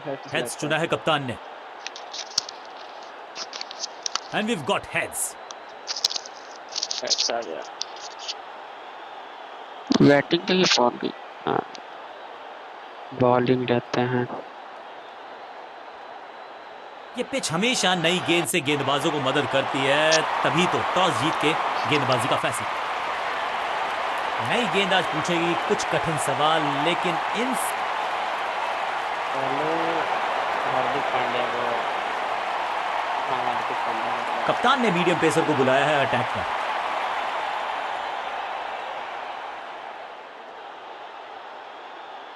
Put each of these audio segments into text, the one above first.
Heads चुना है कप्तान ने। And we've got heads. आ गया। बैटिंग के लिए फोन भी, बॉलिंग लेते हैं। ये पिच हमेशा नई गेंद से गेंदबाजों को मदद करती है, तभी तो टॉस जीत के गेंदबाजी का फैसला। नई गेंद आज पूछेगी कुछ कठिन सवाल, लेकिन इन हार्दिक पांड्या को, कप्तान ने मीडियम पेसर को बुलाया है अटैक पर।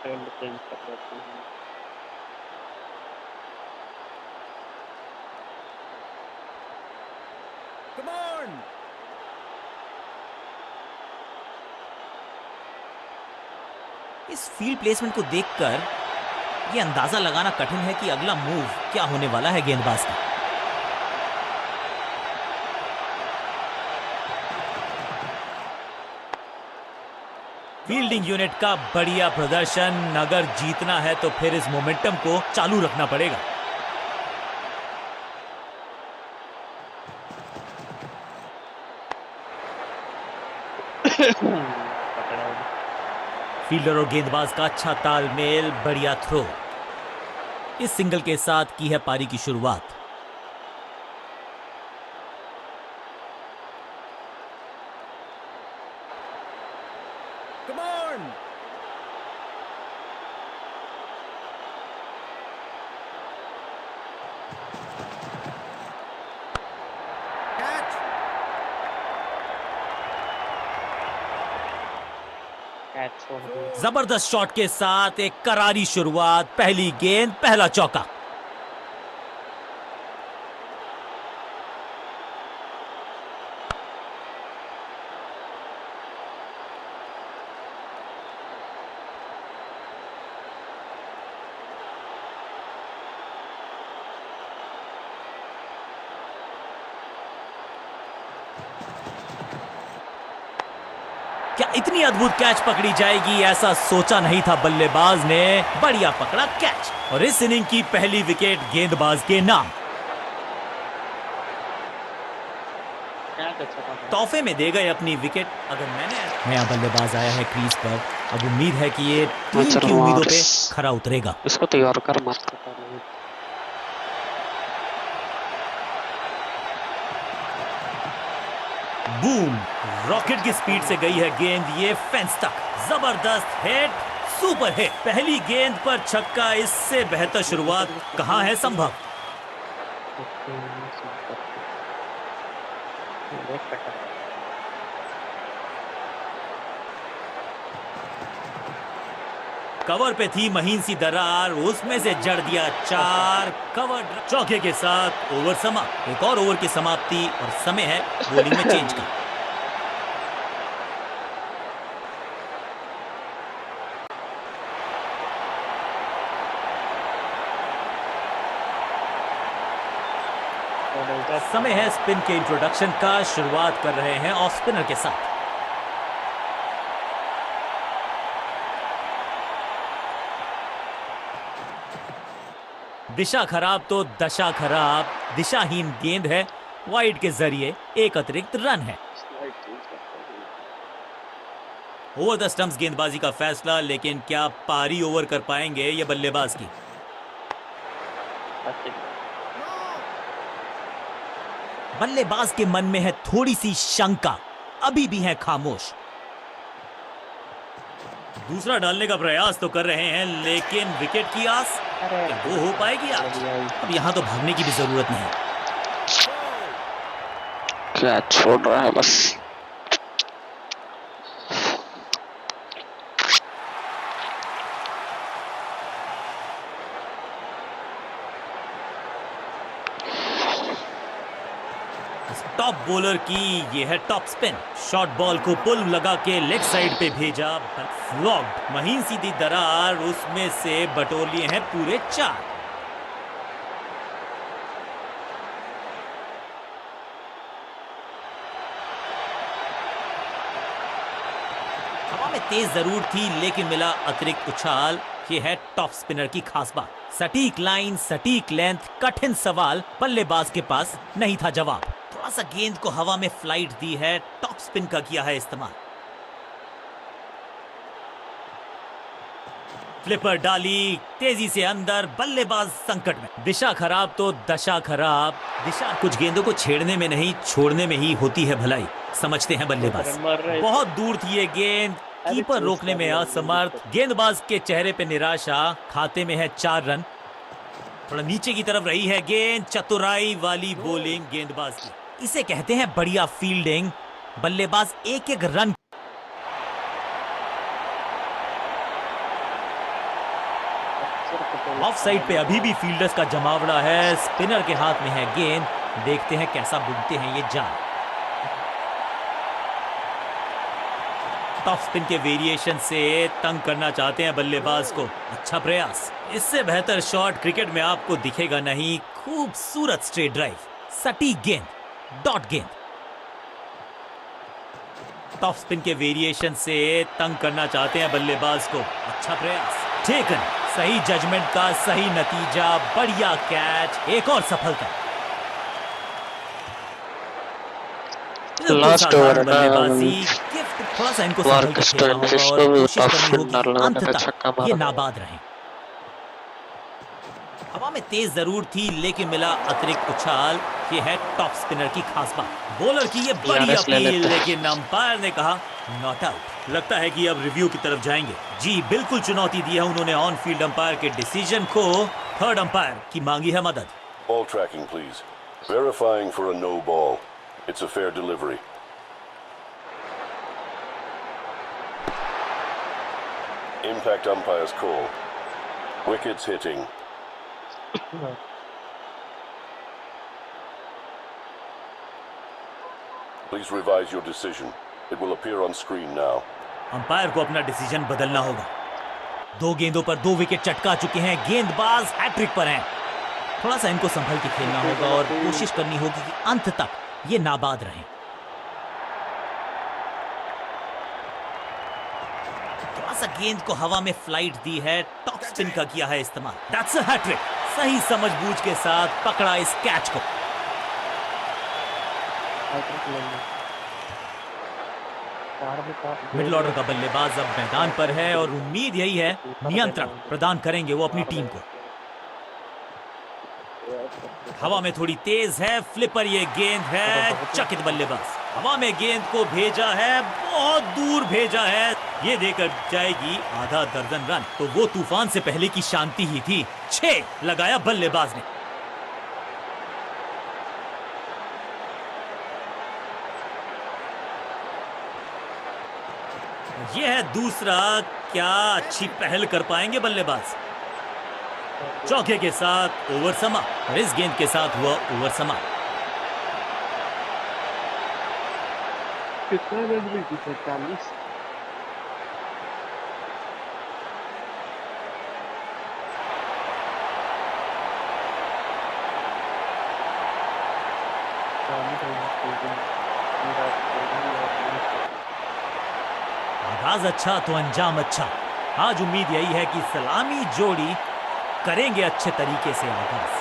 फील्ड चेंज कर देते हैं। Come on! इस फील्ड प्लेसमेंट को देखकर यह अंदाजा लगाना कठिन है कि अगला मूव क्या होने वाला है गेंदबाज का। फील्डिंग यूनिट का बढ़िया प्रदर्शन। अगर जीतना है तो फिर इस मोमेंटम को चालू रखना पड़ेगा। फील्डर और गेंदबाज का अच्छा तालमेल, बढ़िया थ्रो। इस सिंगल के साथ की है पारी की शुरुआत। Come on! Catch! जबरदस्त शॉट के साथ एक करारी शुरुआत। पहली गेंद, पहला चौका। क्या इतनी अद्भुत कैच पकड़ी जाएगी, ऐसा सोचा नहीं था बल्लेबाज ने। बढ़िया पकड़ा कैच और इस इनिंग की पहली विकेट गेंदबाज के नाम। तोहफे में दे गए अपनी विकेट। अगर नया बल्लेबाज आया है क्रीज पर, अब उम्मीद है कि ये टीम की उम्मीदों पे खरा उतरेगा। इसको तैयार कर मत। बूम! रॉकेट की स्पीड से गई है गेंद, ये फेंस तक। जबरदस्त हिट, सुपर हिट। पहली गेंद पर छक्का, इससे बेहतर शुरुआत कहां है संभव। कवर पे थी महीन सी दरार, उसमें से जड़ दिया 4। कवर चौके के साथ ओवर समाप्त। एक और ओवर की समाप्ति और समय है बॉलिंग में चेंज का। समय है स्पिन के इंट्रोडक्शन का। शुरुआत कर रहे हैं ऑफ स्पिनर के साथ। दिशा खराब तो दशा खराब। दिशाहीन गेंद है, वाइड के जरिए एक अतिरिक्त रन है। ओवर द स्टंप्स गेंदबाजी का फैसला, लेकिन क्या पारी ओवर कर पाएंगे ये बल्लेबाज की। बल्लेबाज के मन में है थोड़ी सी शंका, अभी भी है खामोश। दूसरा डालने का प्रयास तो कर रहे हैं, लेकिन विकेट की आस वो हो पाएगी आज। अब यहां तो भागने की भी जरूरत नहीं। क्या छोड़ रहा है बस। टॉप बॉलर की ये है टॉप स्पिन। शॉर्ट बॉल को पुल लगा के लेग साइड पे भेजा, फ्लॉग्ड। महीन सीधी दरार, उसमें से बटोर लिए हैं पूरे 4। हवा में तेज जरूर थी, लेकिन मिला अतिरिक्त उछाल। ये है टॉप स्पिनर की खास बात। सटीक लाइन, सटीक लेंथ, कठिन सवाल, बल्लेबाज के पास नहीं था जवाब। थोड़ा सा गेंद को हवा में फ्लाइट दी है, टॉप स्पिन का किया है इस्तेमाल। फ्लिपर डाली, तेजी से अंदर, बल्लेबाज संकट में। दिशा खराब तो दशा खराब। दिशा कुछ गेंदों को छेड़ने में नहीं, छोड़ने में ही होती है भलाई, समझते हैं बल्लेबाज। बहुत दूर थी ये गेंद, कीपर रोकने में असमर्थ। गेंदबाज के चेहरे पे निराशा। खाते में है 4 रन। थोड़ा नीचे की तरफ रही है गेंद, चतुराई वाली बॉलिंग गेंदबाज की। इसे कहते हैं बढ़िया फील्डिंग। बल्लेबाज एक एक रन। ऑफ साइड पे अभी भी फील्डर्स का जमावड़ा है। स्पिनर के हाथ में है गेंद। देखते हैं कैसा बुनते हैं ये जाल। टॉप स्पिन के वेरिएशन से तंग करना चाहते हैं बल्लेबाज को। अच्छा प्रयास। इससे बेहतर शॉट क्रिकेट में आपको दिखेगा नहीं। खूबसूरत स्ट्रेट ड्राइव, सटीक गेंद, डॉट गेंद। टॉप स्पिन के वेरिएशन से तंग करना चाहते हैं बल्लेबाज को। अच्छा प्रयास, टेकन। सही जजमेंट का सही नतीजा, बढ़िया कैच, एक और सफलता। लास्ट ओवर बल्लेबाजी गिफ्ट। थोड़ा सा इनको संभल के खेलना होगा और कोशिश करनी होगी अंत तक ये नाबाद रहे। हवा में तेज जरूर थी लेकिन मिला अतिरिक्त उछाल। ये है टॉप स्पिनर की खास बात। बॉलर की ये बड़ी अपील, लेकिन अंपायर ने कहा नॉट आउट। लगता है कि अब रिव्यू की तरफ जाएंगे। जी बिल्कुल, चुनौती दी है उन्होंने ऑन फील्ड अंपायर के डिसीजन को। थर्ड अंपायर की मांगी है मदद। Ball tracking, please. Verifying for a no ball. It's a fair delivery. Impact umpire's call. Wickets hitting. Please revise your decision. It will appear on screen now. Umpire को अपना decision बदलना होगा। 2 गेंदों पर 2 विकेट चटका चुके हैं। गेंदबाज हैट्रिक पर हैं। थोड़ा सा इनको संभल के खेलना होगा और कोशिश करनी होगी कि अंत तक ये नाबाद रहें। थोड़ा सा गेंद को हवा में फ्लाइट दी है, टॉप स्पिन का किया है इस्तेमाल। That's a hat trick. सही समझबूझ के साथ पकड़ा इस कैच को। मिडिल ऑर्डर का बल्लेबाज अब मैदान पर है और उम्मीद यही है नियंत्रण प्रदान करेंगे वो अपनी टीम को। हवा में थोड़ी तेज है, फ्लिपर ये गेंद है। चकित बल्लेबाज हवा में गेंद को भेजा है, बहुत दूर भेजा है। ये देकर जाएगी आधा दर्जन रन। तो वो तूफान से पहले की शांति ही थी। 6 लगाया बल्लेबाज ने। ये है दूसरा। क्या अच्छी पहल कर पाएंगे बल्लेबाज। चौके के साथ ओवर समाप्त और इस गेंद के साथ हुआ ओवर समाप्त। कितना रन भी किया? 40। आगाज अच्छा तो अंजाम अच्छा। आज उम्मीद यही है कि सलामी जोड़ी करेंगे अच्छे तरीके से आगाज।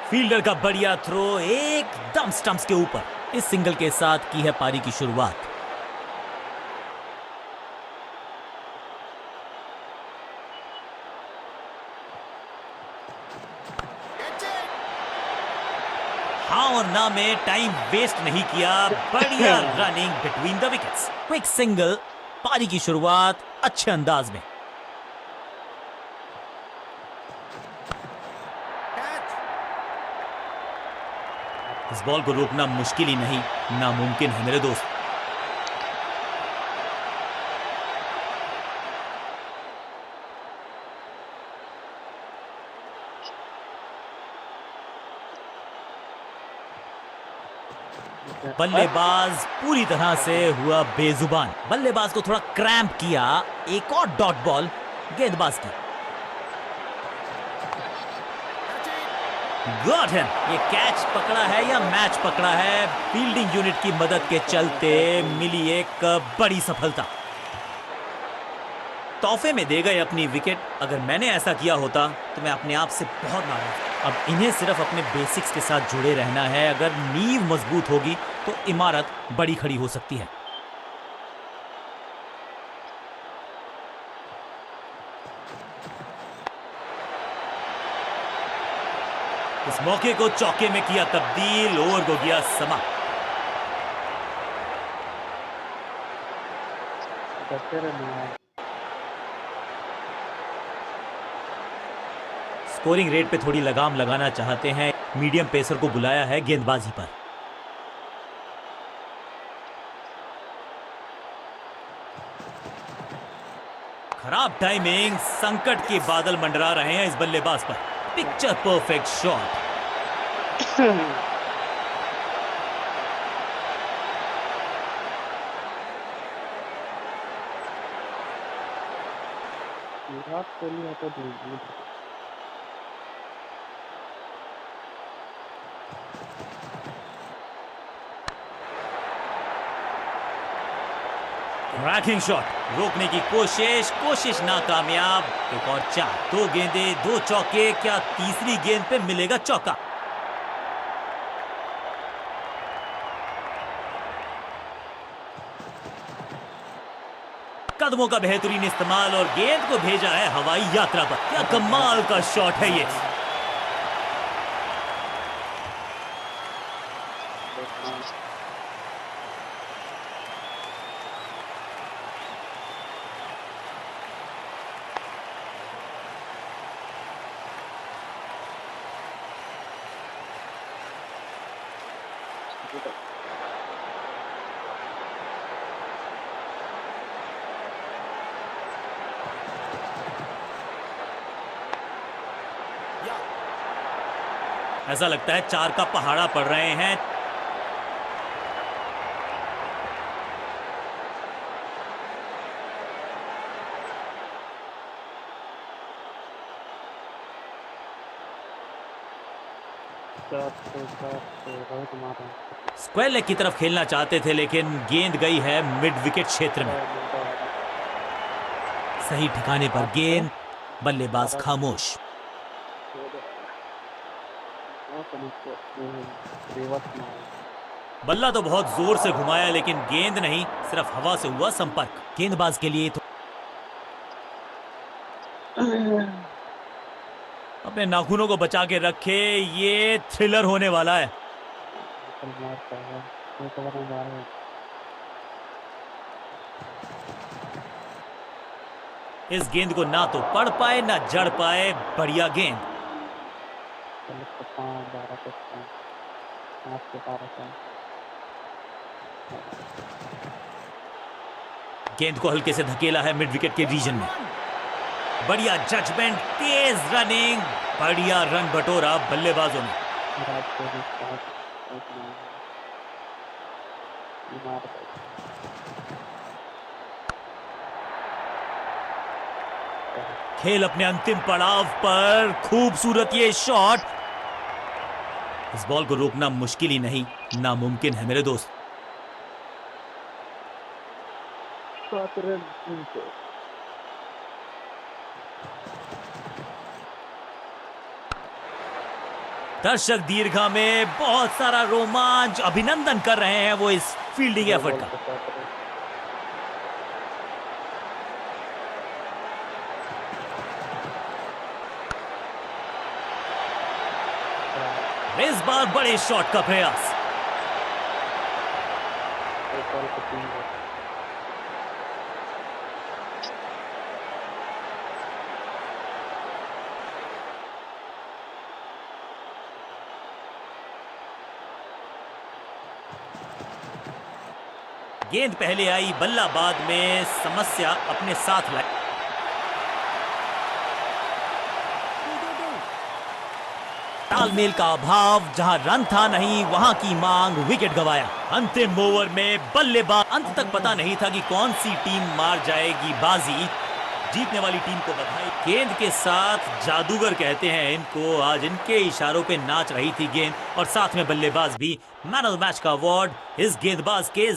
फील्डर का बढ़िया थ्रो एकदम स्टंप्स के ऊपर। इस सिंगल के साथ की है पारी की शुरुआत। हाँ और ना में टाइम वेस्ट नहीं किया। बढ़िया running between the wickets. Quick single. पारी की शुरुआत अच्छे अंदाज में। इस बॉल को रोकना मुश्किल ही नहीं, नामुमकिन है मेरे दोस्त। बल्लेबाज पूरी तरह से हुआ बेजुबान। बल्लेबाज को थोड़ा क्रैम्प किया। एक और डॉट बॉल गेंदबाज की। Got him. ये कैच पकड़ा है या मैच पकड़ा है, फील्डिंग यूनिट की मदद के चलते मिली एक बड़ी सफलता। तोहफे में दे गए अपनी विकेट। अगर मैंने ऐसा किया होता तो मैं अपने आप से बहुत नाराज। अब इन्हें सिर्फ अपने बेसिक्स के साथ जुड़े रहना है। अगर नींव मजबूत होगी तो इमारत बड़ी खड़ी हो सकती है। इस मौके को चौके में किया तब्दील, ओवर को गया समाप्त। स्कोरिंग रेट पे थोड़ी लगाम लगाना चाहते हैं, मीडियम पेसर को बुलाया है गेंदबाजी पर। खराब टाइमिंग, संकट के बादल मंडरा रहे हैं इस बल्लेबाज पर। Picture perfect shot. Virat Kohli है तो दूर। क्रैकिंग शॉट, रोकने की कोशिश नाकामयाब। एक और चार, 2 गेंदे 2 चौके, क्या तीसरी गेंद पे मिलेगा चौका? कदमों का बेहतरीन इस्तेमाल और गेंद को भेजा है हवाई यात्रा पर। क्या कमाल का शॉट है ये। ऐसा लगता है 4 का पहाड़ा पड़ रहे हैं। स्क्वायर लेग की तरफ खेलना चाहते थे लेकिन गेंद गई है मिड विकेट क्षेत्र में। सही ठिकाने पर गेंद, बल्लेबाज खामोश। बल्ला तो बहुत जोर से घुमाया लेकिन गेंद नहीं, सिर्फ हवा से हुआ संपर्क। गेंदबाज के लिए तो अपने नाखूनों को बचा के रखे, ये थ्रिलर होने वाला है। इस गेंद को ना तो पढ़ पाए ना जड़ पाए। बढ़िया गेंद। गेंद को हल्के से धकेला है मिड विकेट के रीजन में। बढ़िया जजमेंट, तेज रनिंग, बढ़िया रन बटोरा बल्लेबाजों ने। खेल अपने अंतिम पड़ाव पर। खूबसूरत ये शॉट। इस बॉल को रोकना मुश्किल ही नहीं, नामुमकिन है मेरे दोस्त। दर्शक दीर्घा में बहुत सारा रोमांच, अभिनंदन कर रहे हैं वो इस फील्डिंग एफर्ट का। इस बार बड़े शॉट का प्रयास। गेंद पहले आई, बल्ला बाद में, समस्या अपने साथ लाई। तालमेल का अभाव, जहां रन था नहीं वहां की मांग, विकेट गवाया। अंतिम ओवर में बल्लेबाज, अंत तक पता नहीं था कि कौन सी टीम मार जाएगी बाजी। जीतने वाली टीम को बधाई। गेंद के साथ जादूगर कहते हैं इनको। आज इनके इशारों पे नाच रही थी गेंद और साथ में बल्लेबाज भी। मैन ऑफ द मैच का अवार्ड इस गेंदबाज के